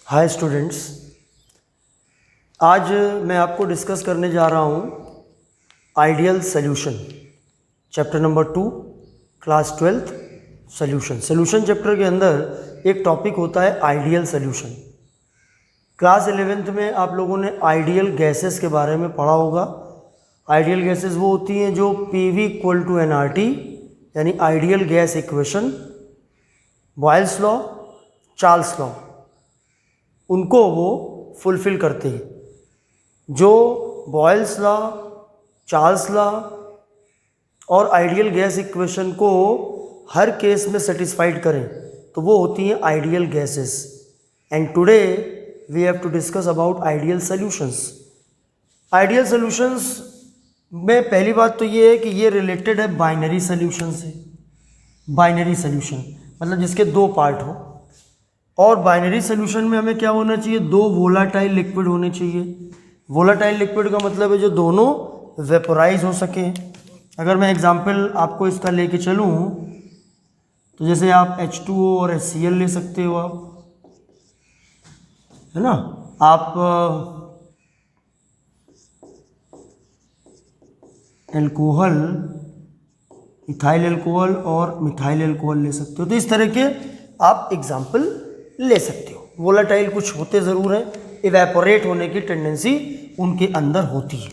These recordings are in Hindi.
हाय स्टूडेंट्स, आज मैं आपको डिस्कस करने जा रहा हूँ ideal solution, chapter number 2, class 12th solution chapter के अंदर एक टॉपिक होता है आइडियल सॉल्यूशन। क्लास 11th में आप लोगों ने आइडियल गैसेस के बारे में पढ़ा होगा। आइडियल गैसेस वो होती हैं जो PV = nRT यानी ideal gas equation, Boyle's law, Charles law, उनको वो फुलफिल करते हैं। जो बॉयल्स लॉ, चार्ल्स लॉ और आइडियल गैस इक्वेशन को हर केस में सेटिस्फाइड करें तो वो होती हैं ideal gases. And today we have to discuss about ideal solutions. Ideal solutions में पहली बात तो ये है कि ये रिलेटेड है बाइनरी सॉल्यूशन से। बाइनरी सॉल्यूशन मतलब जिसके दो पार्ट हो, और बाइनरी सॉल्यूशन में हमें क्या होना चाहिए, दो वोलाटाइल लिक्विड होने चाहिए। वोलाटाइल लिक्विड का मतलब है जो दोनों वेपोराइज हो सके। अगर मैं एग्जांपल आपको इसका लेके चलूँ तो जैसे आप H2O और HCl ले सकते हो, आप है ना। आप एल्कोहल, इथाइल एल्कोहल और मिथाइल एल्कोहल ले सकते हो। तो इस तरह के आप एग्जाम्पल ले सकते हो। वोलाटाइल कुछ होते ज़रूर हैं, इवेपोरेट होने की टेंडेंसी उनके अंदर होती है।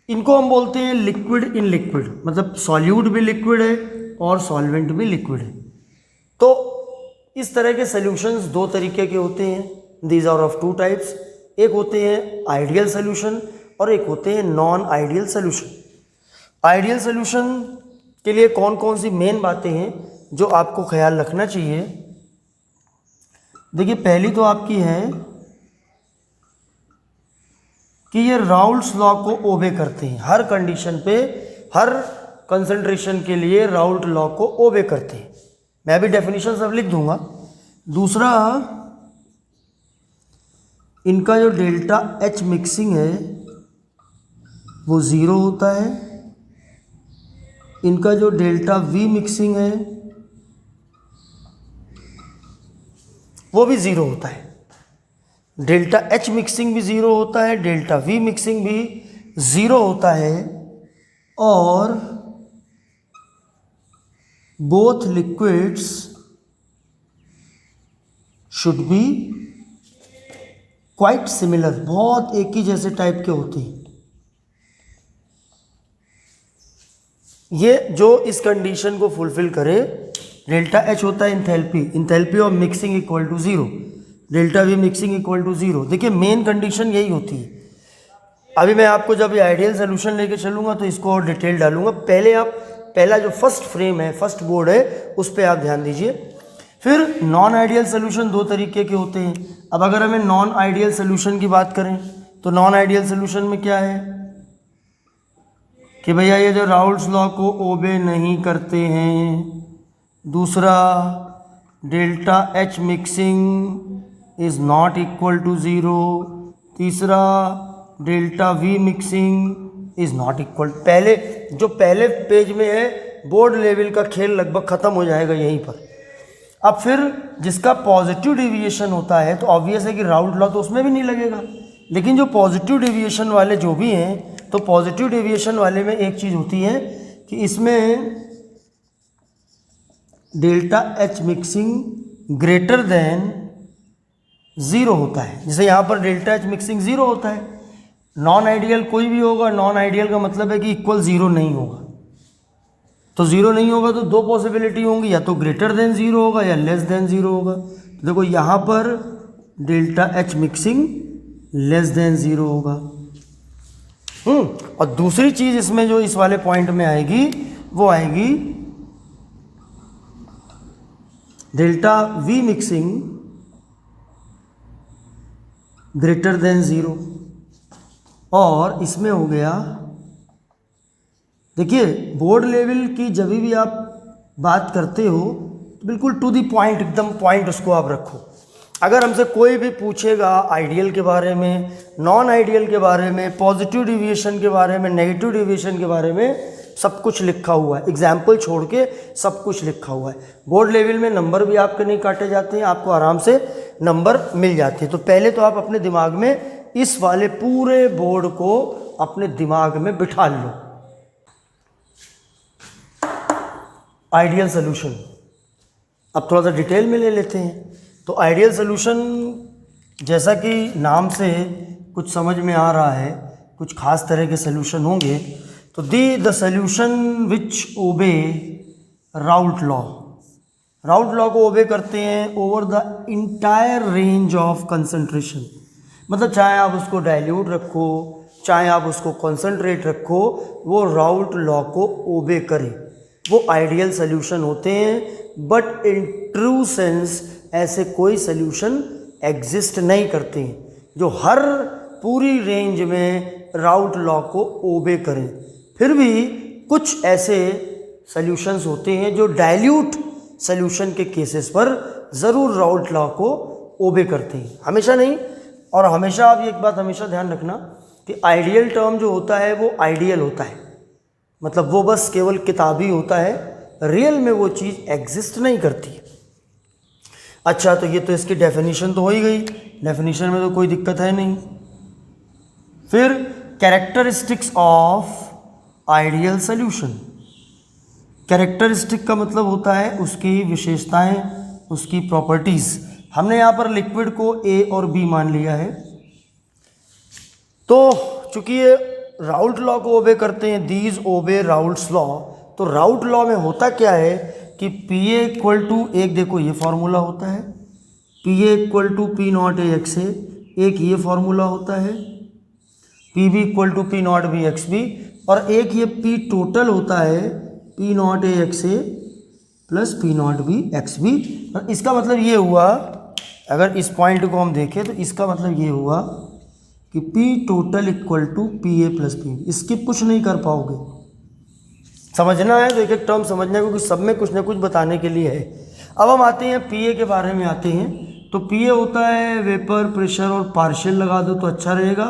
इनको हम बोलते हैं लिक्विड इन लिक्विड, मतलब सॉल्यूट भी लिक्विड है और सॉल्वेंट भी लिक्विड है। तो इस तरह के सॉल्यूशंस दो तरीके के होते हैं। These are of two types. एक होते हैं आइडियल सॉल्यूशन और एक होते हैं non ideal solution. Ideal solution के लिए कौन कौन सी मेन बातें हैं जो आपको ख्याल रखना चाहिए। देखिए, पहली तो आपकी है कि ये राउल्ट्स लॉ को ओबे करते हैं। हर कंडीशन पे, हर कंसंट्रेशन के लिए राउल्ट लॉ को ओबे करते हैं। मैं भी डेफिनेशन सब लिख दूंगा। दूसरा, इनका जो डेल्टा H मिक्सिंग है वो ज़ीरो होता है। इनका जो डेल्टा V मिक्सिंग है वो भी ज़ीरो होता है। डेल्टा H मिक्सिंग भी ज़ीरो होता है, डेल्टा V मिक्सिंग भी ज़ीरो होता है। और both liquids should be quite similar, बहुत एक ही जैसे टाइप के होते हैं। ये जो इस कंडीशन को फुलफिल करे, डेल्टा H होता है enthalpy, enthalpy of mixing equal to zero, delta V mixing equal to zero. देखिए, मेन कंडीशन यही होती है। अभी मैं आपको जब ये आइडियल सॉल्यूशन लेके चलूँगा तो इसको और डिटेल डालूंगा। पहले आप पहला जो फर्स्ट फ्रेम है, फर्स्ट बोर्ड है, उस पर आप ध्यान दीजिए। फिर नॉन आइडियल सॉल्यूशन दो तरीके के होते हैं। अब अगर हमें नॉन आइडियल सॉल्यूशन की बात करें तो नॉन आइडियल सॉल्यूशन में क्या है कि भैया ये जो राउल्ट्स लॉ को ओबे नहीं करते हैं। दूसरा, delta H mixing is not equal to zero. तीसरा, delta V mixing is not equal. पहले जो पहले पेज में है, बोर्ड लेवल का खेल लगभग ख़त्म हो जाएगा यहीं पर। अब फिर जिसका पॉजिटिव डेविएशन होता है तो ऑब्वियस है कि राउल्ट लॉ तो उसमें भी नहीं लगेगा। लेकिन जो पॉजिटिव डेविएशन वाले जो भी हैं, तो पॉजिटिव डेविएशन वाले में एक चीज़ होती है कि इसमें delta H mixing greater than zero होता है। जैसे यहाँ पर डेल्टा H मिक्सिंग ज़ीरो होता है। नॉन आइडियल कोई भी होगा, नॉन आइडियल का मतलब है कि इक्वल ज़ीरो नहीं होगा। तो ज़ीरो नहीं होगा तो दो पॉसिबिलिटी होंगी, या तो ग्रेटर देन ज़ीरो होगा या लेस देन ज़ीरो होगा। तो देखो, यहाँ पर delta H mixing less than zero होगा। और दूसरी चीज़ इसमें जो इस वाले पॉइंट में आएगी वो आएगी delta V mixing greater than zero. और इसमें हो गया, देखिए, बोर्ड लेवल की जब भी आप बात करते हो तो बिल्कुल टू दी पॉइंट, एकदम पॉइंट उसको आप रखो। अगर हमसे कोई भी पूछेगा आइडियल के बारे में, नॉन आइडियल के बारे में, पॉजिटिव डेविएशन के बारे में, नेगेटिव डेविएशन के बारे में, सब कुछ लिखा हुआ है, एग्जाम्पल छोड़ के सब कुछ लिखा हुआ है। बोर्ड लेवल में नंबर भी आपके नहीं काटे जाते हैं, आपको आराम से नंबर मिल जाते हैं। तो पहले तो आप अपने दिमाग में इस वाले पूरे बोर्ड को अपने दिमाग में बिठा लो। आइडियल सोल्यूशन, अब थोड़ा सा डिटेल में ले लेते हैं। तो आइडियल सोल्यूशन, जैसा कि नाम से कुछ समझ में आ रहा है, कुछ खास तरह के सोल्यूशन होंगे। तो द सोल्यूशन विच ओबे राउल्ट लॉ, राउल्ट लॉ को ओबे करते हैं over the entire range of concentration. मतलब चाहे आप उसको डाइल्यूट रखो, चाहे आप उसको कॉन्सेंट्रेट रखो, वो राउल्ट लॉ को ओबे करे, वो आइडियल सोल्यूशन होते हैं। बट इन ट्रू सेंस ऐसे कोई सोल्यूशन एग्जिस्ट नहीं करते हैं जो हर पूरी रेंज में राउल्ट लॉ को ओबे करें। फिर भी कुछ ऐसे सोल्यूशंस होते हैं जो डाइल्यूट सोल्यूशन के केसेस पर ज़रूर राउल्ट लॉ को ओबे करते हैं, हमेशा नहीं। और हमेशा आप एक बात हमेशा ध्यान रखना कि आइडियल टर्म जो होता है वो आइडियल होता है, मतलब वो बस केवल किताबी होता है, रियल में वो चीज़ एग्जिस्ट नहीं करती। अच्छा, तो ये तो इसकी डेफिनेशन तो हो ही गई, डेफिनेशन में तो कोई दिक्कत है नहीं। फिर characteristics of ideal solution. Characteristic का मतलब होता है उसकी विशेषताएं, उसकी प्रॉपर्टीज़। हमने यहाँ पर लिक्विड को ए और बी मान लिया है। तो चूंकि ये राउल्ट लॉ को ओबे करते हैं, दीज ओबे राउल्ट्स लॉ। तो राउल्ट लॉ में होता क्या है कि पी ए इक्वल टू, एक देखो ये फॉर्मूला होता है, P A equal to P naught A X A, एक ये फॉर्मूला होता है, P B equal to P naught B X B, और एक ये पी टोटल होता है P naught A X A plus P naught B X B. इसका मतलब ये हुआ, अगर इस पॉइंट को हम देखें तो इसका मतलब ये हुआ कि P total equal to P A plus P B. स्किप कुछ नहीं कर पाओगे, समझना है तो एक एक टर्म समझना है, क्योंकि सब में कुछ ना कुछ बताने के लिए है। अब हम आते हैं पी ए के बारे में आते हैं। तो पी ए होता है वेपर, प्रेशर, और पार्शियल लगा दो तो अच्छा रहेगा।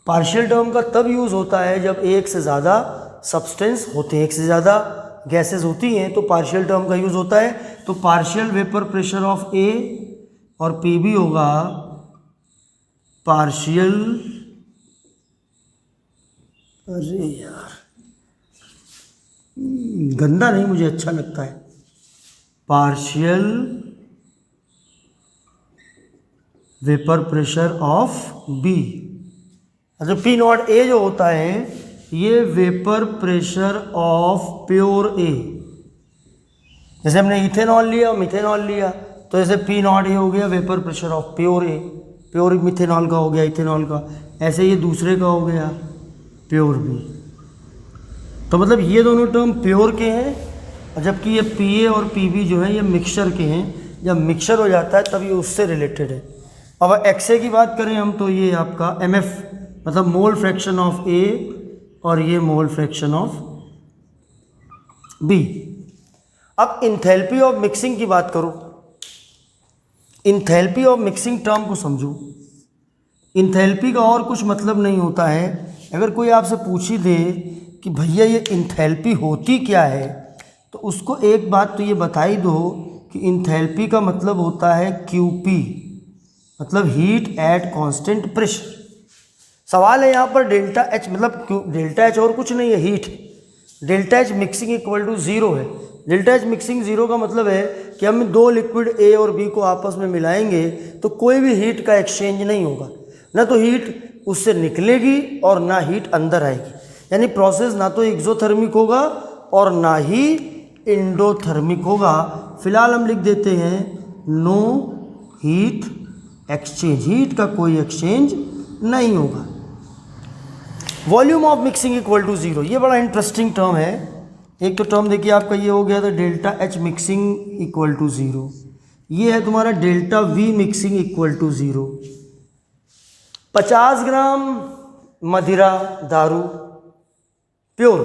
पार्शियल टर्म का तब यूज़ होता है जब एक से ज़्यादा सब्सटेंस होते हैं, एक से ज़्यादा गैसेस होती हैं, तो पार्शियल टर्म का यूज़ होता है। तो पार्शियल वेपर प्रेशर ऑफ ए, और पी बी होगा पार्शियल, अरे यार गंदा नहीं, मुझे अच्छा लगता है, partial vapour pressure of B. अच्छा, पी नॉट ए जो होता है ये vapour pressure of pure A. जैसे हमने इथेनॉल लिया, मिथेनॉल लिया, तो जैसे पी नॉट ए हो गया vapour pressure of pure A, pure methanol का हो गया, इथेनॉल का। ऐसे ये दूसरे का हो गया प्योर बी। तो मतलब ये दोनों टर्म प्योर के हैं, और जबकि ये पी ए और पी बी जो है ये मिक्सचर के हैं। जब मिक्सचर हो जाता है तब ये उससे रिलेटेड है। अब एक्स ए की बात करें हम, तो ये आपका एम एफ, मतलब मोल फ्रैक्शन ऑफ ए, और ये मोल फ्रैक्शन ऑफ बी। अब इंथैल्पी ऑफ मिक्सिंग की बात करो। इंथैल्पी ऑफ मिक्सिंग टर्म को समझो। इंथैल्पी का और कुछ मतलब नहीं होता है। अगर कोई आपसे पूछ ही दे कि भैया ये इंथैल्पी होती क्या है, तो उसको एक बात तो ये बता ही दो कि इंथैल्पी का मतलब होता है क्यूपी, मतलब हीट एट कांस्टेंट प्रेशर। सवाल है यहाँ पर डेल्टा एच, मतलब डेल्टा एच और कुछ नहीं है, heat. Delta H mixing equal to zero है। डेल्टा एच मिक्सिंग ज़ीरो का मतलब है कि हम दो लिक्विड ए और बी को आपस में मिलाएंगे तो कोई भी हीट का एक्सचेंज नहीं होगा, ना तो हीट उससे निकलेगी और ना हीट अंदर आएगी। यानी प्रोसेस ना तो एक्सोथर्मिक होगा और ना ही इंडोथर्मिक होगा। फिलहाल हम लिख देते हैं नो हीट एक्सचेंज, हीट का कोई एक्सचेंज नहीं होगा। Volume of mixing equal to zero, ये बड़ा इंटरेस्टिंग टर्म है। एक तो टर्म देखिए आपका ये हो गया था delta H mixing equal to zero, ये है तुम्हारा delta V mixing equal to zero. 50 gram मदिरा दारू प्योर,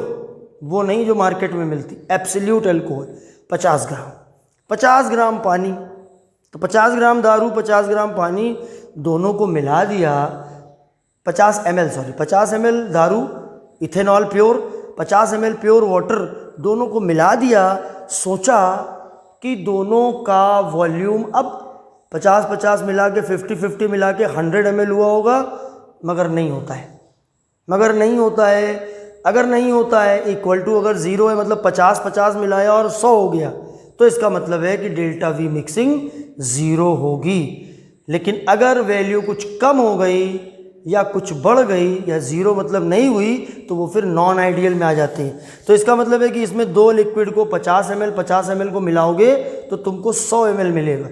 वो नहीं जो मार्केट में मिलती, एब्सोल्यूट अल्कोहल 50 ग्राम, 50 ग्राम पानी। तो 50 ग्राम दारू 50 ग्राम पानी दोनों को मिला दिया, 50 ml दारू ethanol pure, 50 ml pure water, दोनों को मिला दिया, सोचा कि दोनों का वॉल्यूम अब 50-50 मिला के 50-50 मिला के 100 ml हुआ होगा, मगर नहीं होता है, अगर नहीं होता है इक्वल टू अगर 0 है मतलब 50-50 मिलाया और 100 हो गया, तो इसका मतलब है कि डेल्टा वी मिक्सिंग 0 होगी। लेकिन अगर वैल्यू कुछ कम हो गई या कुछ बढ़ गई या 0 मतलब नहीं हुई, तो वो फिर नॉन आइडियल में आ जाते हैं। तो इसका मतलब है कि इसमें दो लिक्विड को 50 ml को मिलाओगे तो तुमको 100 ml मिलेगा।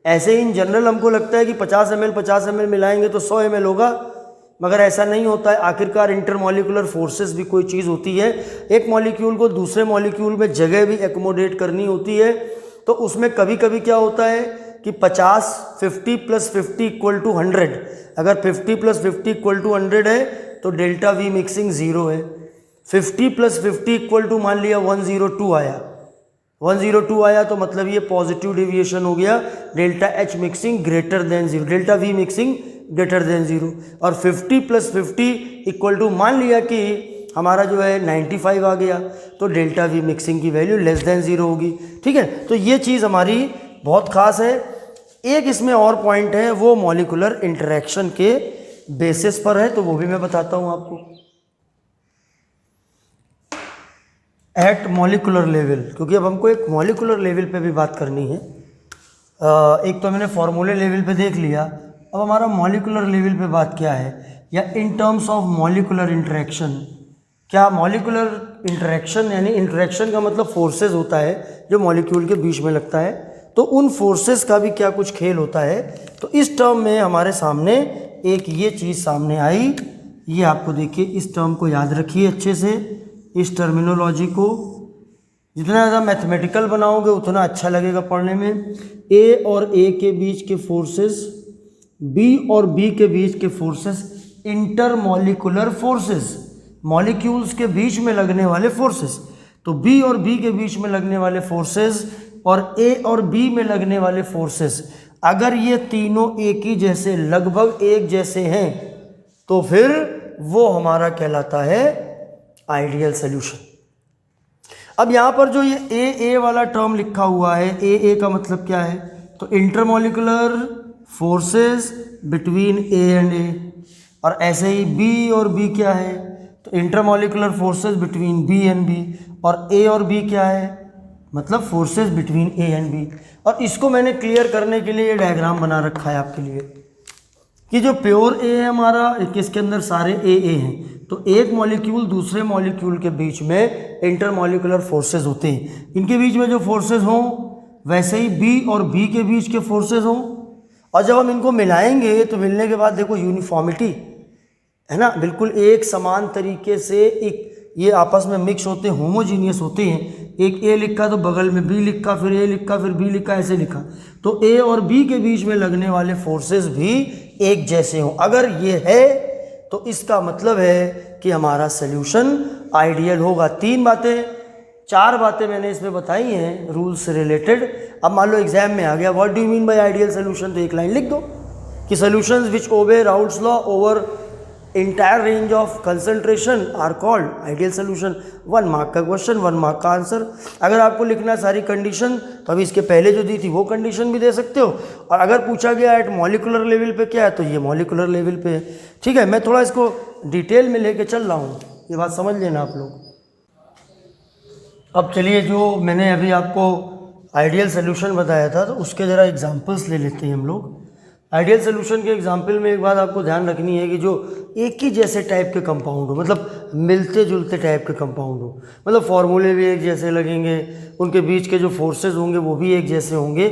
ऐसे ही इन जनरल हमको लगता है कि 50 ml मिलाएंगे तो 100 ml होगा, मगर ऐसा नहीं होता है। आखिरकार इंटरमॉलिक्यूलर फोर्सेस भी कोई चीज़ होती है, एक मॉलिक्यूल को दूसरे मॉलिक्यूल में जगह भी एकोमोडेट करनी होती है। तो उसमें कभी कभी क्या होता है कि 50 + 50 = 100, अगर 50 + 50 = 100 है तो डेल्टा वी मिक्सिंग 0 है। 50 + 50 = मान लिया 102 आया, 102 आया तो मतलब ये पॉजिटिव डेविएशन हो गया, delta H mixing greater than 0, delta V mixing greater than 0। और 50 + 50 = मान लिया कि हमारा जो है 95 आ गया, तो डेल्टा वी मिक्सिंग की वैल्यू लेस देन 0 होगी। ठीक है, तो ये चीज़ हमारी बहुत ख़ास है। एक इसमें और पॉइंट है, वो मॉलिक्यूलर इंटरेक्शन के बेसिस पर है, तो वो भी मैं बताता हूँ आपको। एट मॉलिक्यूलर लेवल, क्योंकि अब हमको एक मॉलिक्यूलर लेवल पे भी बात करनी है। एक तो मैंने फॉर्मूले लेवल पे देख लिया, अब हमारा मॉलिक्यूलर लेवल पे बात क्या है, या in terms of molecular interaction. क्या मॉलिक्यूलर इंटरेक्शन, यानी इंटरेक्शन का मतलब फोर्सेस होता है जो मॉलिक्यूल के बीच में लगता है, तो उन फोर्सेस का भी क्या कुछ खेल होता है। तो इस टर्म में हमारे सामने एक ये चीज़ सामने आई, ये आपको देखिए, इस टर्म को याद रखिए अच्छे से, इस टर्मिनोलॉजी को जितना ज़्यादा मैथमेटिकल बनाओगे उतना अच्छा लगेगा पढ़ने में। ए और ए के बीच के फोर्सेस, बी और बी के बीच के फोर्सेस, इंटरमॉलिक्यूलर फोर्सेस, मॉलिक्यूल्स के बीच में लगने वाले फोर्सेस। तो बी और बी के बीच में लगने वाले फोर्सेस और ए और बी में लगने वाले फोर्सेस, अगर ये तीनों एक ही जैसे, लगभग एक जैसे हैं, तो फिर वो हमारा कहलाता है आइडियल सॉल्यूशन। अब यहाँ पर जो ये ए वाला टर्म लिखा हुआ है, ए का मतलब क्या है, तो intermolecular forces between A and A, और ऐसे ही बी और बी क्या है, तो intermolecular forces between B and B, और ए और बी क्या है, मतलब forces between A and B. और इसको मैंने क्लियर करने के लिए ये डायग्राम बना रखा है आपके लिए कि जो प्योर ए है हमारा, इसके अंदर सारे ए हैं, तो एक मॉलिक्यूल दूसरे मॉलिक्यूल के बीच में इंटरमॉलिक्यूलर फोर्सेस होते हैं। इनके बीच में जो फोर्सेस हों, वैसे ही बी और बी के बीच के फोर्सेस हों, और जब हम इनको मिलाएंगे तो मिलने के बाद देखो यूनिफॉर्मिटी है ना, बिल्कुल एक समान तरीके से एक ये आपस में मिक्स होते हैं, होमोजीनियस होते हैं। एक ए लिखा तो बगल में बी लिखा, फिर ए लिखा, फिर बी लिखा, ऐसे लिखा, तो ए और बी के बीच में लगने वाले फोर्सेस भी एक जैसे हों। अगर ये है तो इसका मतलब है कि हमारा सॉल्यूशन आइडियल होगा। 4 बातें मैंने इसमें बताई हैं रूल्स से रिलेटेड। अब मान लो एग्जाम में आ गया, what do you mean by ideal solution, तो एक लाइन लिख दो कि solutions which obey Raoult's law over entire range of concentration are called ideal solution. 1 mark का क्वेश्चन, 1 मार्क का आंसर। अगर आपको लिखना सारी कंडीशन, तो अभी इसके पहले जो दी थी वो कंडीशन भी दे सकते हो, और अगर पूछा गया एट मॉलिक्यूलर लेवल पे क्या है, तो ये मॉलिक्यूलर लेवल पे है। ठीक है, मैं थोड़ा इसको डिटेल में लेके चल रहा हूँ, ये बात समझ लेना आप लोग। अब चलिए, जो मैंने अभी आपको आइडियल सॉल्यूशन बताया था, तो उसके ज़रा एग्जांपल्स ले लेते हैं हम लोग। आइडियल सॉल्यूशन के एग्जाम्पल में एक बात आपको ध्यान रखनी है कि जो एक ही जैसे टाइप के कंपाउंड हो, मतलब मिलते जुलते टाइप के कंपाउंड हो, मतलब फॉर्मूले भी एक जैसे लगेंगे, उनके बीच के जो फोर्सेस होंगे वो भी एक जैसे होंगे,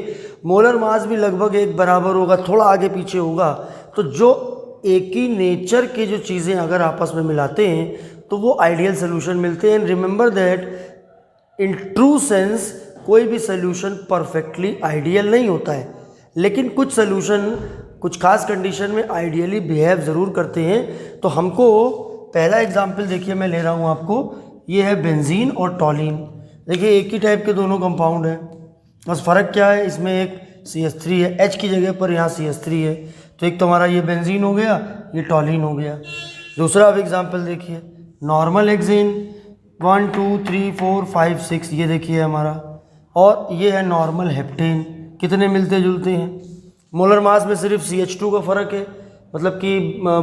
मोलर मास भी लगभग एक बराबर होगा, थोड़ा आगे पीछे होगा। तो जो एक ही नेचर की जो चीज़ें अगर आपस में मिलाते हैं तो वो आइडियल सॉल्यूशन मिलते हैं। Remember that in true sense कोई भी सॉल्यूशन परफेक्टली आइडियल नहीं होता है, लेकिन कुछ सॉल्यूशन कुछ खास कंडीशन में आइडियली बिहेव ज़रूर करते हैं। तो हमको पहला एग्जांपल देखिए, मैं ले रहा हूँ आपको, ये है बेंजीन और टॉलिन। देखिए एक ही टाइप के दोनों कंपाउंड हैं, बस फ़र्क क्या है, इसमें एक CH3 है, H की जगह पर यहाँ CH3 है। तो एक तो हमारा ये बेंजीन हो गया, ये टॉलिन हो गया। दूसरा अब एग्जाम्पल देखिए, नॉर्मल हेक्सेन, 1 2 3 4 5 6 ये देखिए हमारा, और ये है नॉर्मल हेप्टेन। कितने मिलते जुलते हैं? मोलर मास में सिर्फ CH2 का फ़र्क है, मतलब कि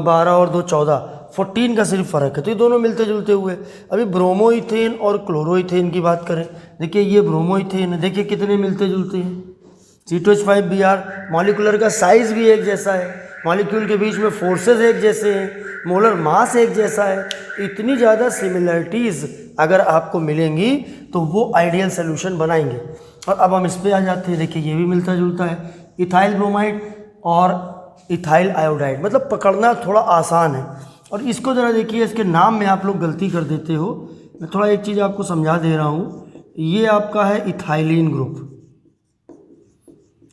12 और 2 14, 14 का सिर्फ फ़र्क है, तो ये दोनों मिलते जुलते हुए। अभी ब्रोमोइथेन और क्लोरोइथेन की बात करें, देखिए ये ब्रोमोइथेन है, देखिए कितने मिलते जुलते हैं, C2H5Br। मॉलिक्यूलर का साइज़ भी एक जैसा है, मॉलिक्यूल के बीच में फोर्सेस एक जैसे हैं, मोलर मास एक जैसा है। इतनी ज़्यादा सिमिलरिटीज़ अगर आपको मिलेंगी तो वो आइडियल सोल्यूशन बनाएंगे। और अब हम इस पर आ जाते हैं, देखिए ये भी मिलता जुलता है, इथाइल ब्रोमाइड और इथाइल आयोडाइड, मतलब पकड़ना थोड़ा आसान है। और इसको ज़रा देखिए, इसके नाम में आप लोग गलती कर देते हो, मैं थोड़ा एक चीज़ आपको समझा दे रहा हूँ। ये आपका है इथाइलिन ग्रुप,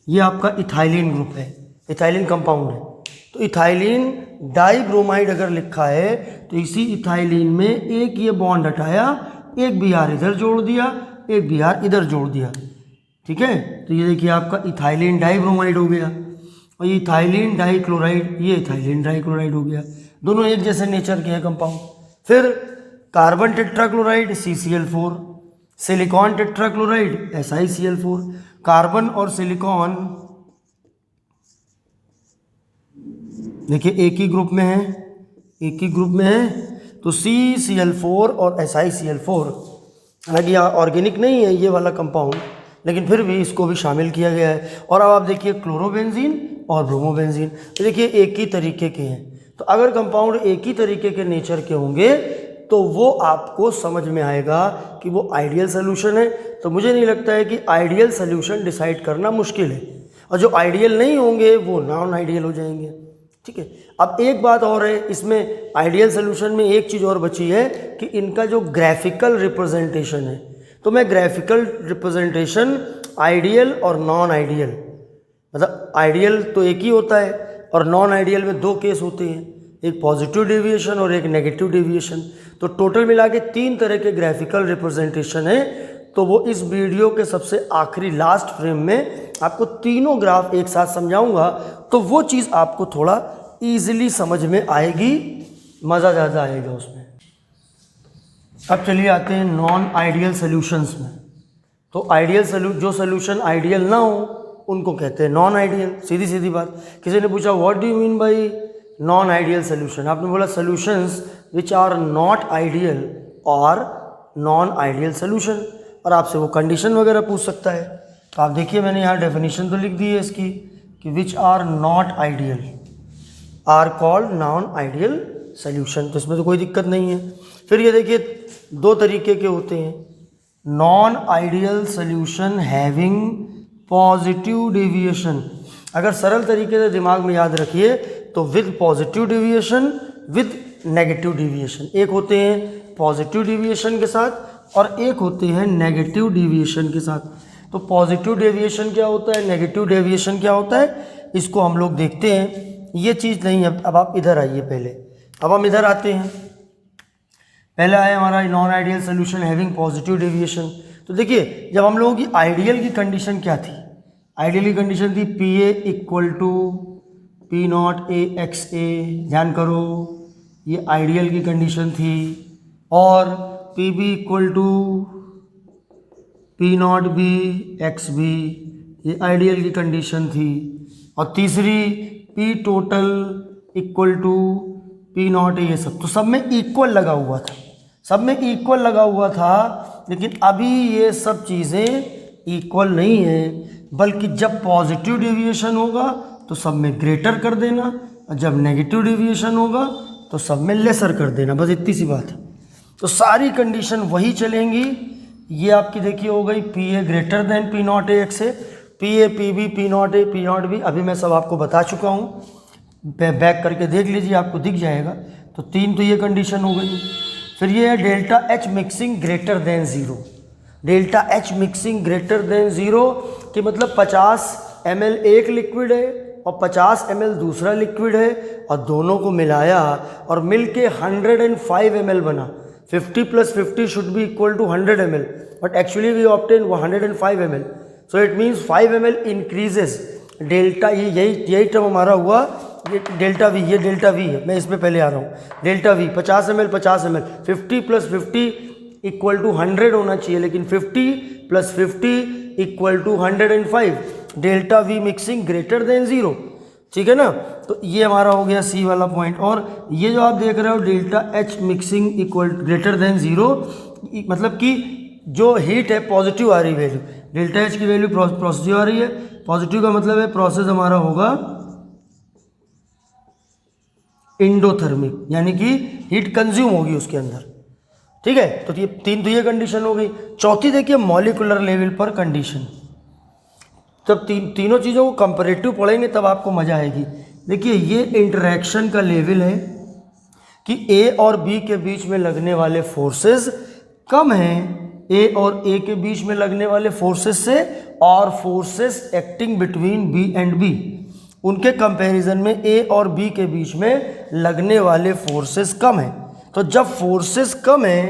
ये आपका इथाइलिन ग्रुप है, इथाइलिन कंपाउंड है। तो इथाइलिन डाइब्रोमाइड अगर लिखा है तो इसी इथाइलिन में एक ये बॉन्ड हटाया, एक Br इधर जोड़ दिया, एक Br इधर जोड़ दिया, ठीक है। तो ये देखिए आपका इथाइलिन डाइब्रोमाइड हो गया, और ये इथाइलिन डाइक्लोराइड, ये इथाइलिन डाइक्लोराइड हो गया, दोनों एक जैसे नेचर के हैं कंपाउंड। फिर carbon tetrachloride CCl4, silicon tetrachloride SiCl4। Carbon और सिलिकॉन देखिए एक ही ग्रुप में है, एक ही ग्रुप में है, तो CCl4 और SiCl4, हालांकि ऑर्गेनिक नहीं है ये वाला कंपाउंड, लेकिन फिर भी इसको भी शामिल किया गया है। और अब आप देखिए क्लोरोबेंजीन और ब्रोमोबेंजीन, तो देखिए एक ही तरीके के हैं। तो अगर कंपाउंड एक ही तरीके के नेचर के होंगे तो वो आपको समझ में आएगा कि वो आइडियल सोल्यूशन है। तो मुझे नहीं लगता है कि आइडियल सोल्यूशन डिसाइड करना मुश्किल है, और जो आइडियल नहीं होंगे वो नॉन आइडियल हो जाएंगे, ठीक है। अब एक बात और है इसमें, आइडियल सोल्यूशन में एक चीज़ और बची है कि इनका जो ग्राफिकल रिप्रेजेंटेशन है, तो मैं ग्राफिकल रिप्रेजेंटेशन आइडियल और नॉन आइडियल, मतलब आइडियल तो एक ही होता है और नॉन आइडियल में दो केस होते हैं, एक पॉजिटिव डेविएशन और एक नेगेटिव डेविएशन। तो टोटल मिला के 3 तरह के ग्राफिकल रिप्रेजेंटेशन है। तो वो इस वीडियो के सबसे आखिरी लास्ट फ्रेम में आपको तीनों ग्राफ एक साथ समझाऊंगा, तो वो चीज़ आपको थोड़ा ईजिली समझ में आएगी, मज़ा ज़्यादा आएगा उसमें। अब चलिए आते हैं नॉन आइडियल सोल्यूशंस में। तो आइडियल जो सोल्यूशन आइडियल ना हो उनको कहते हैं नॉन आइडियल, सीधी सीधी बात। किसी ने पूछा what do you mean by non ideal solution, आपने बोला solutions which are not ideal और नॉन आइडियल सोल्यूशन, और आपसे वो कंडीशन वगैरह पूछ सकता है। तो आप देखिए मैंने यहाँ डेफिनेशन तो लिख दी है इसकी कि which are not ideal are called non ideal solution, तो इसमें तो कोई दिक्कत नहीं है। फिर ये देखिए 2 तरीके के होते हैं, non ideal solution having positive deviation. अगर सरल तरीके से दिमाग में याद रखिए तो with positive deviation, with negative deviation. एक होते हैं पॉजिटिव डेविएशन के साथ और एक होते हैं नेगेटिव डेविएशन के साथ। तो पॉजिटिव डेविएशन क्या होता है, नेगेटिव डेविएशन क्या होता है, इसको हम लोग देखते हैं। ये चीज़ नहीं है, अब आप इधर आइए पहले, अब हम इधर आते हैं। पहले आया हमारा non ideal solution having positive deviation. तो देखिए जब हम लोगों की आइडियल की कंडीशन क्या थी, आइडियल की कंडीशन थी PA इक्वल टू P0A(XA), ध्यान करो ये आइडियल की कंडीशन थी, और PB इक्वल टू P0B(XB), ये आइडियल की कंडीशन थी, और तीसरी P total equal to P0A, ये सब तो सब में इक्वल लगा हुआ था, सब में इक्वल लगा हुआ था। लेकिन अभी ये सब चीज़ें इक्वल नहीं है, बल्कि जब पॉजिटिव डेविएशन होगा तो सब में ग्रेटर कर देना, और जब नेगेटिव डेविएशन होगा तो सब में लेसर कर देना, बस इतनी सी बात है। तो सारी कंडीशन वही चलेंगी। ये आपकी देखिए हो गई PA greater than P0A(XA), PA PB P0A P0B, अभी मैं सब आपको बता चुका हूँ, बैक करके देख लीजिए आपको दिख जाएगा। तो 3 तो ये कंडीशन हो गई। फिर ये है delta H mixing greater than 0। Delta H mixing greater than 0 कि मतलब 50 ml एक लिक्विड है और 50 ml दूसरा लिक्विड है, और दोनों को मिलाया और मिल के 105 ml बना। 50 + 50 should be equal to 100 ml, but actually we obtain 105 ml, so it means 5 ml increases delta. यही टर्म हमारा हुआ, ये डेल्टा V, ये डेल्टा V है, मैं इसमें पहले आ रहा हूँ। Delta V 50 ml 50 ml, 50 + 50 equal to 100 होना चाहिए, लेकिन 50 + 50 equal to 105, delta V mixing greater than 0, ठीक है ना। तो ये हमारा हो गया सी वाला पॉइंट। और ये जो आप देख रहे हो delta H mixing equal greater than 0, मतलब कि जो हीट है पॉजिटिव आ रही वैल्यू, डेल्टा एच की वैल्यू पॉजिटिव आ रही है। पॉजिटिव का मतलब है प्रोसेस हमारा होगा इंडोथर्मिक, यानी कि हीट कंज्यूम होगी उसके अंदर, ठीक है। तो ये तो ये कंडीशन हो गई। चौथी देखिए मॉलिक्यूलर लेवल पर कंडीशन। जब तीनों चीज़ों को कंपैरेटिव पढ़ेंगे तब आपको मजा आएगी। देखिए ये इंटरेक्शन का लेवल है कि ए और बी के बीच में लगने वाले फोर्सेस कम हैं ए और ए के बीच में लगने वाले फोर्सेस से, और forces acting between B and B, उनके कंपैरिजन में ए और बी के बीच में लगने वाले फोर्सेस कम हैं। तो जब फोर्सेस कम हैं,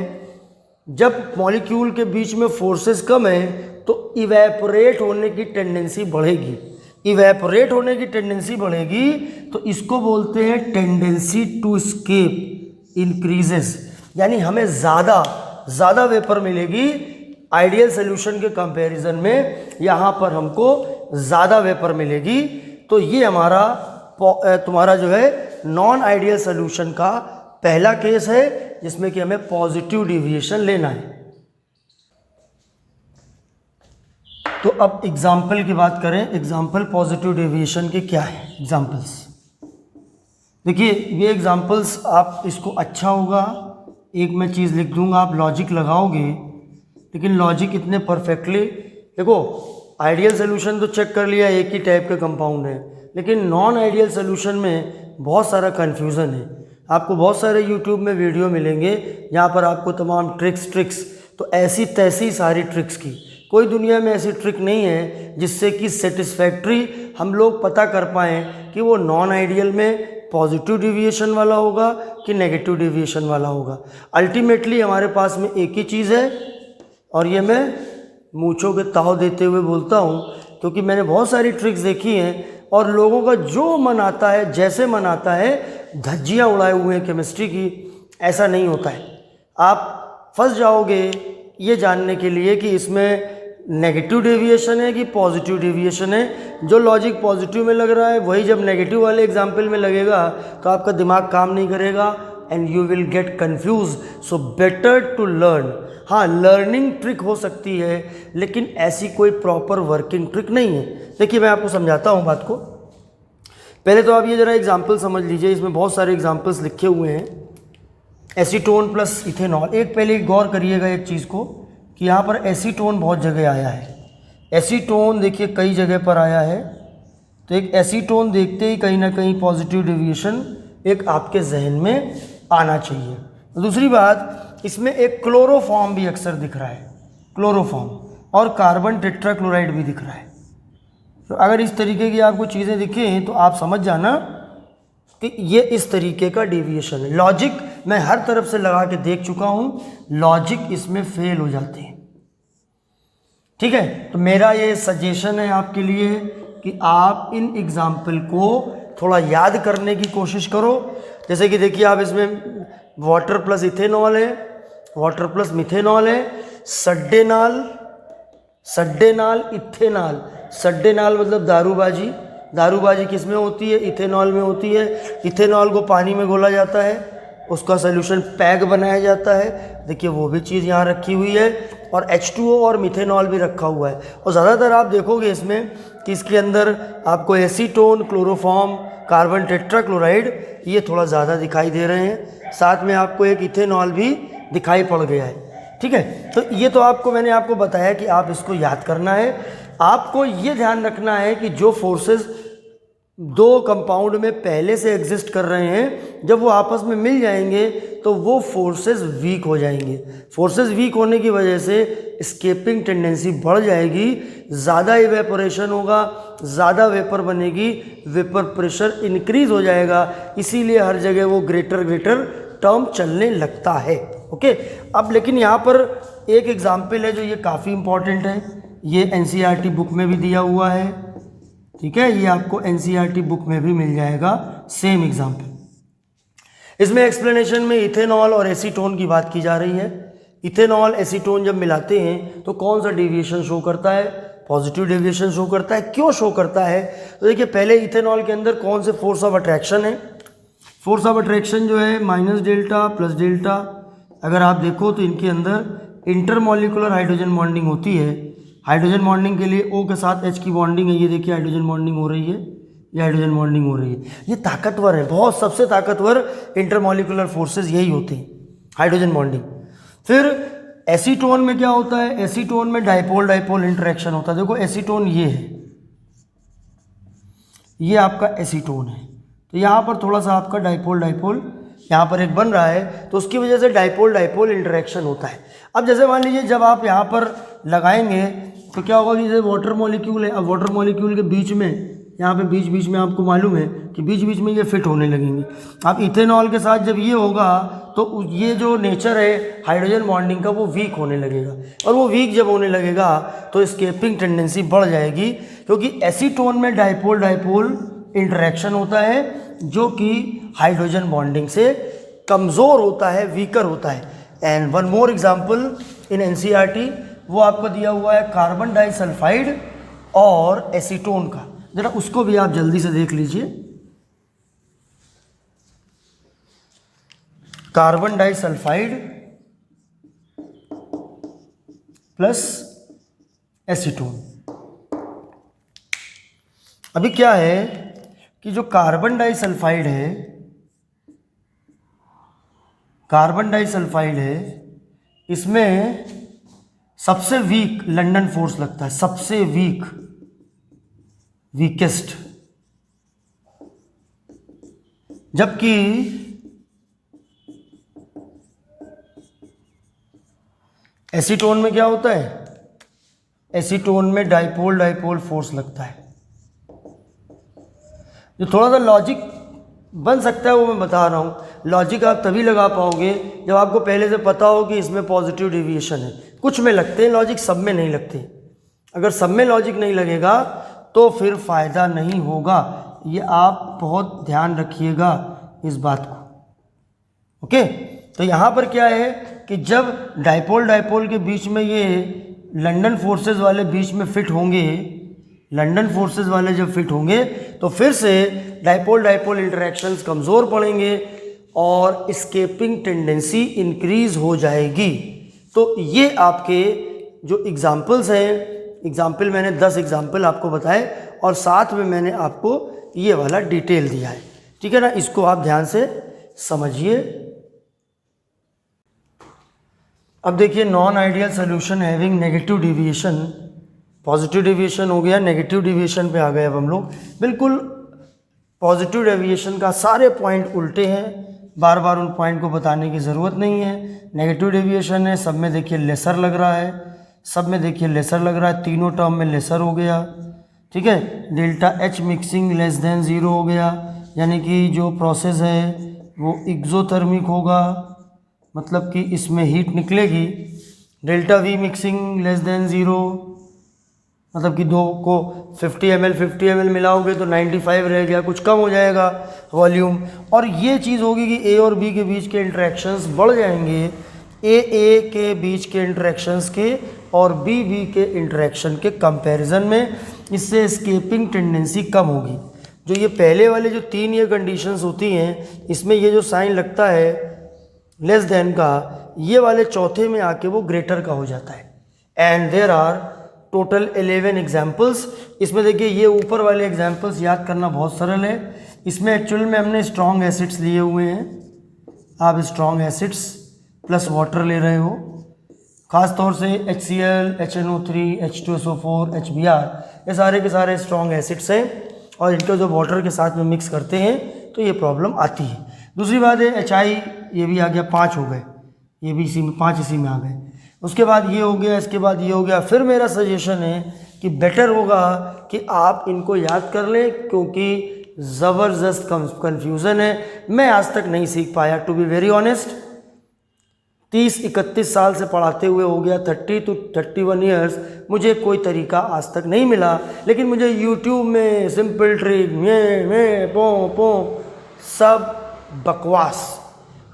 जब मॉलिक्यूल के बीच में फोर्सेस कम हैं, तो इवेपोरेट होने की टेंडेंसी बढ़ेगी। इवेपोरेट होने की टेंडेंसी बढ़ेगी तो इसको बोलते हैं टेंडेंसी टू स्केप इंक्रीजेस, यानी हमें ज़्यादा वेपर मिलेगी आइडियल सॉल्यूशन के कंपैरिजन में, यहाँ पर हमको ज़्यादा वेपर मिलेगी। तो ये हमारा तुम्हारा जो है नॉन आइडियल सॉल्यूशन का पहला केस है जिसमें कि हमें पॉजिटिव डिविएशन लेना है। तो अब एग्जाम्पल की बात करें, एग्जाम्पल पॉजिटिव डेविएशन के क्या है एग्जाम्पल्स। देखिए ये एग्जाम्पल्स आप इसको अच्छा होगा, एक मैं चीज़ लिख दूंगा, आप लॉजिक लगाओगे, लेकिन लॉजिक इतने परफेक्टली, देखो आइडियल सोल्यूशन तो चेक कर लिया एक ही टाइप का कंपाउंड है, लेकिन नॉन आइडियल सोल्यूशन में बहुत सारा कन्फ्यूज़न है। आपको बहुत सारे यूट्यूब में वीडियो मिलेंगे जहाँ पर आपको तमाम ट्रिक्स तो ऐसी तैसी सारी ट्रिक्स की, कोई दुनिया में ऐसी ट्रिक नहीं है जिससे कि सेटिस्फैक्ट्री हम लोग पता कर पाएँ कि वो नॉन आइडियल में पॉजिटिव डिविएशन वाला होगा कि नेगेटिव डिविएशन वाला होगा। अल्टीमेटली हमारे पास में एक ही चीज़ है, और ये मैं मूँछों के ताव देते हुए बोलता हूँ क्योंकि मैंने बहुत सारी ट्रिक्स देखी हैं और लोगों का जो मन आता है, जैसे मन आता है, धज्जियाँ उड़ाए हुए हैं केमिस्ट्री की। ऐसा नहीं होता है। आप फंस जाओगे ये जानने के लिए कि इसमें नेगेटिव डेविएशन है कि पॉजिटिव डेविएशन है। जो लॉजिक पॉजिटिव में लग रहा है वही जब नेगेटिव वाले एग्जाम्पल में लगेगा तो आपका दिमाग काम नहीं करेगा and you will get confuse. So better to learn. हाँ, लर्निंग ट्रिक हो सकती है लेकिन ऐसी कोई प्रॉपर वर्किंग ट्रिक नहीं है। देखिए मैं आपको समझाता हूँ बात को। पहले तो आप ये ज़रा एग्जाम्पल समझ लीजिए, इसमें बहुत सारे एग्जाम्पल्स लिखे हुए हैं। Acetone plus ethanol. एक पहले गौर करिएगा एक चीज़ को कि यहाँ पर एसीटोन बहुत जगह आया है। एसीटोन देखिए कई जगह पर आया है, तो एक एसीटोन देखते ही कहीं ना कहीं पॉजिटिव डेविएशन एक आपके जहन में आना चाहिए। दूसरी बात, इसमें एक क्लोरोफॉर्म भी अक्सर दिख रहा है, क्लोरोफॉर्म, और कार्बन टेट्राक्लोराइड भी दिख रहा है। तो अगर इस तरीके की आपको चीज़ें दिखें तो आप समझ जाना कि ये इस तरीके का डेविएशन है। लॉजिक मैं हर तरफ से लगा के देख चुका हूँ, लॉजिक इसमें फेल हो जाते हैं। ठीक है, तो मेरा ये सजेशन है आपके लिए कि आप इन एग्जाम्पल को थोड़ा याद करने की कोशिश करो। जैसे कि देखिए आप इसमें वाटर प्लस इथेनॉल है, वाटर प्लस मिथेनॉल है, सड्डेनाल, सड्डेनाल इथेनॉल। सड्डेनाल मतलब दारूबाजी। दारूबाजी किस में होती है? इथेनॉल में होती है। इथेनॉल को पानी में घोला जाता है, उसका सॉल्यूशन पैक बनाया जाता है। देखिए वो भी चीज़ यहाँ रखी हुई है, और H2O और मिथेनॉल भी रखा हुआ है। और ज़्यादातर आप देखोगे इसमें कि इसके अंदर आपको एसीटोन, क्लोरोफॉर्म, कार्बन टेट्राक्लोराइड ये थोड़ा ज़्यादा दिखाई दे रहे हैं। साथ में आपको एक इथेनॉल भी दिखाई पड़ गया है। ठीक है, तो ये तो आपको मैंने आपको बताया कि आप इसको याद करना है। आपको ये ध्यान रखना है कि जो फोर्सेस दो कंपाउंड में पहले से एग्जिस्ट कर रहे हैं, जब वो आपस में मिल जाएंगे तो वो फोर्सेस वीक हो जाएंगे। फोर्सेस वीक होने की वजह से एस्केपिंग टेंडेंसी बढ़ जाएगी, ज़्यादा इवेपोरेशन होगा, ज़्यादा वेपर बनेगी, वेपर प्रेशर इंक्रीज हो जाएगा। इसीलिए हर जगह वो ग्रेटर टर्म चलने लगता है। ओके, अब लेकिन यहाँ पर एक एग्जाम्पल है जो ये काफ़ी इंपॉर्टेंट है, ये NCERT बुक में भी दिया हुआ है। ठीक है, ये आपको NCERT बुक में भी मिल जाएगा सेम एग्जाम्पल। इसमें एक्सप्लेनेशन में इथेनॉल और एसीटोन की बात की जा रही है। इथेनॉल एसीटोन जब मिलाते हैं तो कौन सा डेविएशन शो करता है? पॉजिटिव डेविएशन शो करता है। क्यों शो करता है? तो देखिए पहले इथेनॉल के अंदर कौन से फोर्स ऑफ अट्रैक्शन है? फोर्स ऑफ अट्रैक्शन जो है माइनस डेल्टा प्लस डेल्टा। अगर आप देखो तो इनके अंदर इंटरमॉलिक्यूलर हाइड्रोजन बॉन्डिंग होती है। हाइड्रोजन बॉन्डिंग के लिए O के साथ H की बॉन्डिंग है, ये देखिए हाइड्रोजन बॉन्डिंग हो रही है, ये हाइड्रोजन बॉन्डिंग हो रही है। ये ताकतवर है, बहुत सबसे ताकतवर इंटरमॉलिक्यूलर फोर्सेस यही होती हैं, हाइड्रोजन बॉन्डिंग। फिर एसीटोन में क्या होता है? एसीटोन में डाइपोल डाइपोल इंटरेक्शन होता है। देखो एसीटोन ये है, ये आपका एसीटोन है, तो यहाँ पर थोड़ा सा आपका डाइपोल डाइपोल यहाँ पर एक बन रहा है, तो उसकी वजह से डाइपोल डाइपोल इंटरेक्शन होता है। अब जैसे मान लीजिए जब आप यहाँ पर लगाएंगे तो क्या होगा कि जैसे वाटर मॉलिक्यूल है, अब वाटर मॉलिक्यूल के बीच में, यहाँ पे बीच बीच में आपको मालूम है कि बीच बीच में ये फिट होने लगेंगे। अब इथेनॉल के साथ जब ये होगा तो ये जो नेचर है हाइड्रोजन बॉन्डिंग का वो वीक होने लगेगा, और वो वीक जब होने लगेगा तो एस्केपिंग टेंडेंसी बढ़ जाएगी, क्योंकि एसीटोन में डाइपोल डाइपोल इंटरेक्शन होता है जो कि हाइड्रोजन बॉन्डिंग से कमज़ोर होता है, वीकर होता है। And one more example in NCERT, वो आपको दिया हुआ है कार्बन डाइसल्फाइड और एसीटोन का, जरा उसको भी आप जल्दी से देख लीजिए। Carbon disulphide plus acetone. अभी क्या है कि जो कार्बन डाइसल्फाइड है, कार्बन डाइसल्फाइड है, इसमें सबसे वीक लंडन फोर्स लगता है, सबसे वीकेस्ट। जबकि एसीटोन में क्या होता है? एसीटोन में डाइपोल डाइपोल फोर्स लगता है। जो थोड़ा सा लॉजिक बन सकता है वो मैं बता रहा हूँ। लॉजिक आप तभी लगा पाओगे जब आपको पहले से पता हो कि इसमें पॉजिटिव डेविएशन है। कुछ में लगते हैं लॉजिक, सब में नहीं लगते। अगर सब में लॉजिक नहीं लगेगा तो फिर फ़ायदा नहीं होगा। ये आप बहुत ध्यान रखिएगा इस बात को। ओके, तो यहाँ पर क्या है कि जब डाइपोल डाइपोल के बीच में ये लंदन फोर्सेस वाले बीच में फिट होंगे, लंदन फोर्सेस वाले जब फिट होंगे तो फिर से डाइपोल डाइपोल इंटरेक्शंस कमज़ोर पड़ेंगे और एस्केपिंग टेंडेंसी इंक्रीज़ हो जाएगी। तो ये आपके जो एग्जाम्पल्स हैं, एग्जाम्पल मैंने 10 एग्जाम्पल आपको बताए और साथ में मैंने आपको ये वाला डिटेल दिया है, ठीक है ना। इसको आप ध्यान से समझिए। अब देखिए, non ideal solution having negative deviation, positive deviation हो गया, नेगेटिव डेविएशन पे आ गए अब हम लोग। बिल्कुल पॉजिटिव डेविएशन का सारे पॉइंट उल्टे हैं, बार बार उन पॉइंट को बताने की ज़रूरत नहीं है। नेगेटिव डेविएशन है, सब में देखिए लेसर लग रहा है, सब में देखिए लेसर लग रहा है, तीनों टर्म में लेसर हो गया, ठीक है। Delta H mixing less than 0 हो गया, यानी कि जो प्रोसेस है वो एक्सोथर्मिक होगा, मतलब कि इसमें हीट निकलेगी। Delta V mixing less than 0, मतलब कि दो को 50 ml मिलाओगे तो 95 रह गया, कुछ कम हो जाएगा वॉल्यूम। और ये चीज़ होगी कि ए और बी के बीच के इंटरेक्शंस बढ़ जाएंगे, ए के बीच के इंटरेक्शंस के और बी के इंटरेक्शन के कंपैरिजन में। इससे एस्केपिंग टेंडेंसी कम होगी। जो ये पहले वाले जो 3 ये कंडीशंस होती हैं, इसमें ये जो साइन लगता है लेस देन का, ये वाले चौथे में आके वो ग्रेटर का हो जाता है। And there are total 11 examples. इसमें देखिए ये ऊपर वाले एग्जाम्पल्स याद करना बहुत सरल है। इसमें एक्चुअल में हमने स्ट्रॉन्ग एसिड्स लिए हुए हैं, आप स्ट्रॉन्ग एसिड्स प्लस वाटर ले रहे हो, ख़ास तौर से HCl, HNO3, H2SO4, HBr, ये सारे के सारे स्ट्रॉन्ग एसिड्स हैं और इनको जो वाटर के साथ में मिक्स करते हैं तो ये प्रॉब्लम आती है। दूसरी बात है HI, ये भी आ गया, 5 हो गए, ये भी इसी में 5 इसी में आ गए। उसके बाद ये हो गया, इसके बाद ये हो गया। फिर मेरा सजेशन है कि बेटर होगा कि आप इनको याद कर लें, क्योंकि ज़बरदस्त कन्फ्यूज़न है। मैं आज तक नहीं सीख पाया, टू बी वेरी ऑनेस्ट। 30-31 साल से पढ़ाते हुए हो गया 30 to 31 ईयर्स, मुझे कोई तरीका आज तक नहीं मिला। लेकिन मुझे यूट्यूब में सिंपल ट्रिक सब बकवास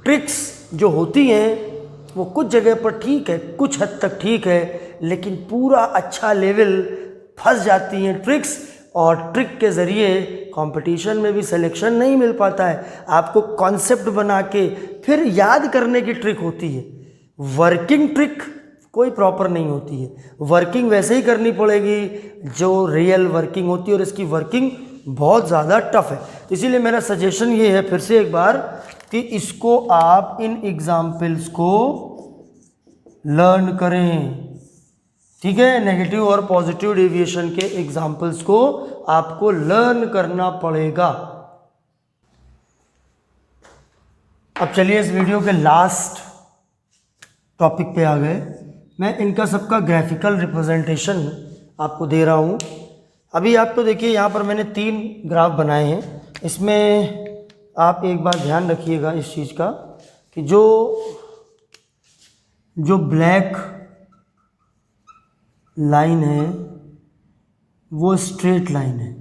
ट्रिक्स जो होती हैं वो कुछ जगह पर ठीक है, कुछ हद तक ठीक है, लेकिन पूरा अच्छा लेवल फंस जाती हैं ट्रिक्स, और ट्रिक के ज़रिए कंपटीशन में भी सिलेक्शन नहीं मिल पाता है। आपको कॉन्सेप्ट बना के फिर याद करने की ट्रिक होती है, वर्किंग ट्रिक कोई प्रॉपर नहीं होती है। वर्किंग वैसे ही करनी पड़ेगी जो रियल वर्किंग होती है, और इसकी वर्किंग बहुत ज़्यादा टफ है। तो इसीलिए मेरा सजेशन ये है फिर से एक बार कि इसको आप इन एग्जाम्पल्स को लर्न करें, ठीक है। नेगेटिव और पॉजिटिव डेविएशन के एग्जाम्पल्स को आपको लर्न करना पड़ेगा। अब चलिए इस वीडियो के लास्ट टॉपिक पे आ गए। मैं इनका सबका ग्राफिकल रिप्रेजेंटेशन आपको दे रहा हूँ। अभी आप तो देखिए यहाँ पर मैंने 3 ग्राफ बनाए हैं। इसमें आप एक बार ध्यान रखिएगा इस चीज़ का कि जो ब्लैक लाइन है वो स्ट्रेट लाइन है,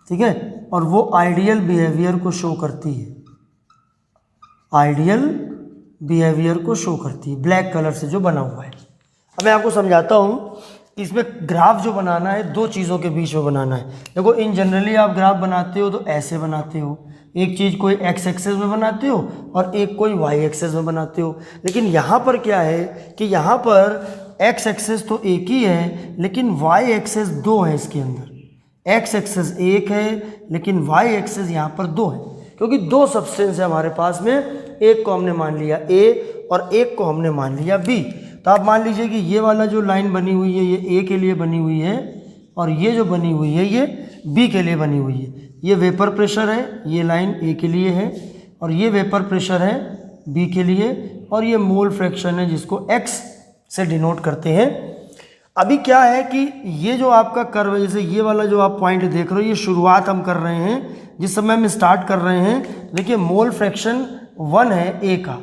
ठीक है, और वो आइडियल बिहेवियर को शो करती है, आइडियल बिहेवियर को शो करती है ब्लैक कलर से जो बना हुआ है। अब मैं आपको समझाता हूँ कि इसमें ग्राफ जो बनाना है 2 चीज़ों के बीच में बनाना है। देखो इन जनरली आप ग्राफ बनाते हो तो ऐसे बनाते हो, एक चीज़ कोई एक्स एक्सेस में बनाते हो और एक कोई वाई एक्सेस में बनाते हो। लेकिन यहाँ पर क्या है कि यहाँ पर एक्स एक्सेस तो एक ही है लेकिन वाई एक्सेस 2 है। इसके अंदर एक्स एक्सेस 1 है लेकिन वाई एक्सेस यहाँ पर 2 है, क्योंकि 2 सब्सटेंस है हमारे पास में, एक को हमने मान लिया ए और एक को हमने मान लिया बी। तो आप मान लीजिए कि ये वाला जो लाइन बनी हुई है ये ए के लिए बनी हुई है और ये जो बनी हुई है ये बी के लिए बनी हुई है। ये वेपर प्रेशर है, ये लाइन ए के लिए है, और ये वेपर प्रेशर है बी के लिए, और ये मोल फ्रैक्शन है जिसको एक्स से डिनोट करते हैं। अभी क्या है कि ये जो आपका कर्व है, जैसे ये वाला जो आप पॉइंट देख रहे हो, ये शुरुआत हम कर रहे हैं जिस समय हम स्टार्ट कर रहे हैं। देखिए मोल फ्रैक्शन 1 है ए का,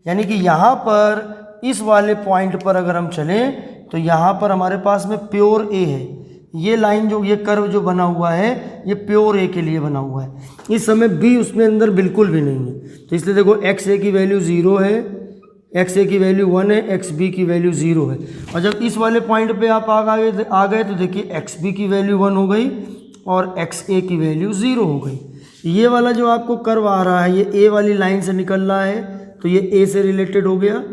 यानी कि यहाँ पर इस वाले पॉइंट पर अगर हम चलें तो यहाँ पर हमारे पास में प्योर ए है। ये लाइन जो ये कर्व जो बना हुआ है ये प्योर ए के लिए बना हुआ है। इस समय बी उसमें अंदर बिल्कुल भी नहीं है, तो इसलिए देखो एक्स ए की वैल्यू 0 है, एक्स ए की वैल्यू 1 है, एक्स बी की वैल्यू 0 है। और जब इस वाले पॉइंट पे आप आ गए तो देखिए एक्स बी की वैल्यू 1 हो गई और एक्स ए की वैल्यू 0 हो गई। ये वाला जो आपको कर्व आ रहा है ये ए वाली लाइन से निकल रहा है, तो ये ए से रिलेटेड हो गया।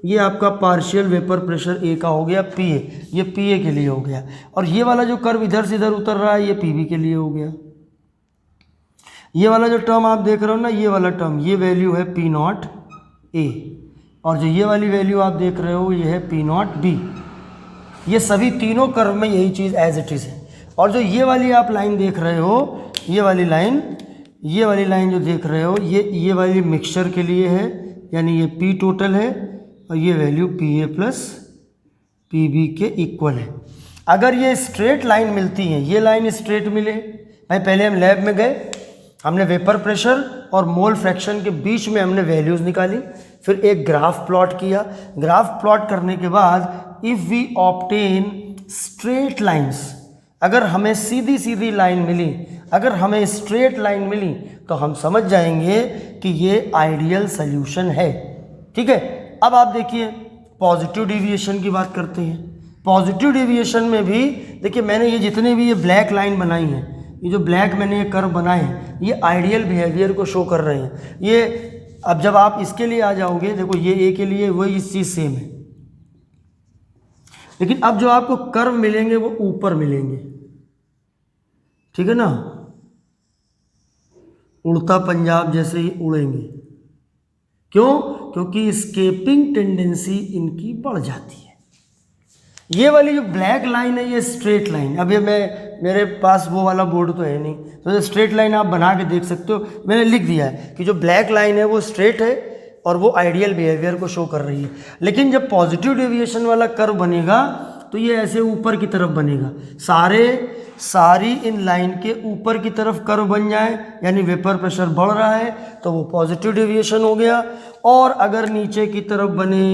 ये आपका पार्शियल वेपर प्रेशर ए का हो गया पी ए, ये पी ए के लिए हो गया। और ये वाला जो कर्व इधर से इधर उतर रहा है ये पी बी के लिए हो गया। ये वाला जो टर्म आप देख रहे हो ना, ये वाला टर्म, ये वैल्यू है पी नॉट ए, और जो ये वाली वैल्यू आप देख रहे हो ये है पी नॉट बी। ये सभी तीनों कर्व में यही चीज़ एज इट इज़ है। और जो ये वाली आप लाइन देख रहे हो, ये वाली लाइन जो देख रहे हो ये वाली मिक्सचर के लिए है, यानी ये पी टोटल है और ये value P A plus P B के इक्वल है। अगर ये स्ट्रेट लाइन मिलती है, ये लाइन स्ट्रेट मिले भाई, पहले हम लैब में गए, हमने वेपर प्रेशर और मोल फ्रैक्शन के बीच में हमने वैल्यूज़ निकाली, फिर एक ग्राफ प्लॉट किया। ग्राफ प्लॉट करने के बाद if we obtain straight lines, अगर हमें सीधी सीधी लाइन मिली, अगर हमें स्ट्रेट लाइन मिली तो हम समझ जाएंगे कि ये आइडियल सॉल्यूशन है, ठीक है। अब आप देखिए पॉजिटिव डेविएशन की बात करते हैं। पॉजिटिव डेविएशन में भी देखिए मैंने ये जितने भी ये ब्लैक लाइन बनाई हैं, ये जो ब्लैक मैंने ये कर्व बनाए हैं, ये आइडियल बिहेवियर को शो कर रहे हैं। ये अब जब आप इसके लिए आ जाओगे, देखो ये ए के लिए वही इस चीज़ सेम है, लेकिन अब जो आपको कर्व मिलेंगे वो ऊपर मिलेंगे, ठीक है ना, उड़ता पंजाब जैसे ही उड़ेंगे। क्यों? क्योंकि स्केपिंग टेंडेंसी इनकी बढ़ जाती है। ये वाली जो ब्लैक लाइन है ये स्ट्रेट लाइन, अब ये मेरे पास वो वाला बोर्ड तो है नहीं, तो ये स्ट्रेट लाइन आप बना के देख सकते हो। मैंने लिख दिया है कि जो ब्लैक लाइन है वो स्ट्रेट है और वो आइडियल बिहेवियर को शो कर रही है। लेकिन जब पॉजिटिव डेविएशन वाला कर्व बनेगा तो ये ऐसे ऊपर की तरफ बनेगा, सारी इन लाइन के ऊपर की तरफ कर्व बन जाए, यानी वेपर प्रेशर बढ़ रहा है तो वो पॉजिटिव डेविएशन हो गया। और अगर नीचे की तरफ बने,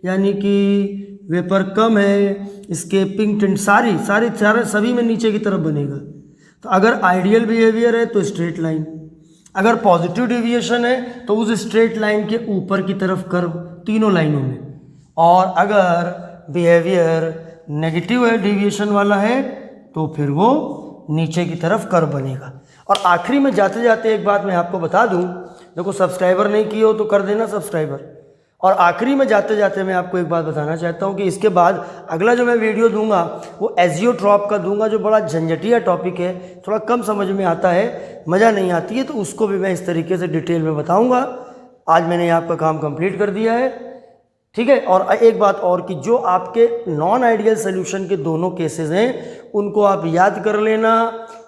यानी कि वेपर कम है, स्केपिंग टेंड सारे सभी में नीचे की तरफ बनेगा। तो अगर आइडियल बिहेवियर है तो स्ट्रेट लाइन, अगर पॉजिटिव डेविएशन है तो उस स्ट्रेट लाइन के ऊपर की तरफ कर्व तीनों लाइनों में, और अगर बिहेवियर नेगेटिव है डेविएशन वाला है तो फिर वो नीचे की तरफ कर्व बनेगा। और आखिरी में जाते जाते एक बात मैं आपको बता दूं, देखो सब्सक्राइबर नहीं किए हो तो कर देना सब्सक्राइबर। और आखिरी में जाते जाते मैं आपको एक बात बताना चाहता हूं कि इसके बाद अगला जो मैं वीडियो दूंगा वो एजियोट्रॉप का दूंगा, जो बड़ा झंझटिया टॉपिक है, थोड़ा कम समझ में आता है, मज़ा नहीं आती है, तो उसको भी मैं इस तरीके से डिटेल में बताऊंगा। आज मैंने आपका काम कंप्लीट कर दिया है, ठीक है। और एक बात और कि जो आपके नॉन आइडियल सोल्यूशन के दोनों केसेस हैं उनको आप याद कर लेना,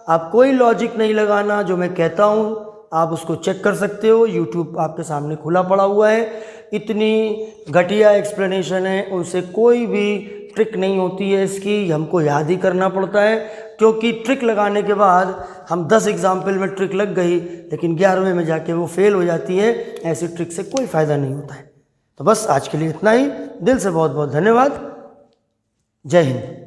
आप कोई लॉजिक नहीं लगाना, जो मैं कहता हूँ आप उसको चेक कर सकते हो, यूट्यूब आपके सामने खुला पड़ा हुआ है। इतनी घटिया एक्सप्लेनेशन है, उनसे कोई भी ट्रिक नहीं होती है इसकी, हमको याद ही करना पड़ता है, क्योंकि ट्रिक लगाने के बाद हम 10 एग्जाम्पल में ट्रिक लग गई लेकिन 11वें में जाके वो फेल हो जाती है। ऐसी ट्रिक से कोई फ़ायदा नहीं होता है। तो बस आज के लिए इतना ही, दिल से बहुत बहुत धन्यवाद। जय हिंद।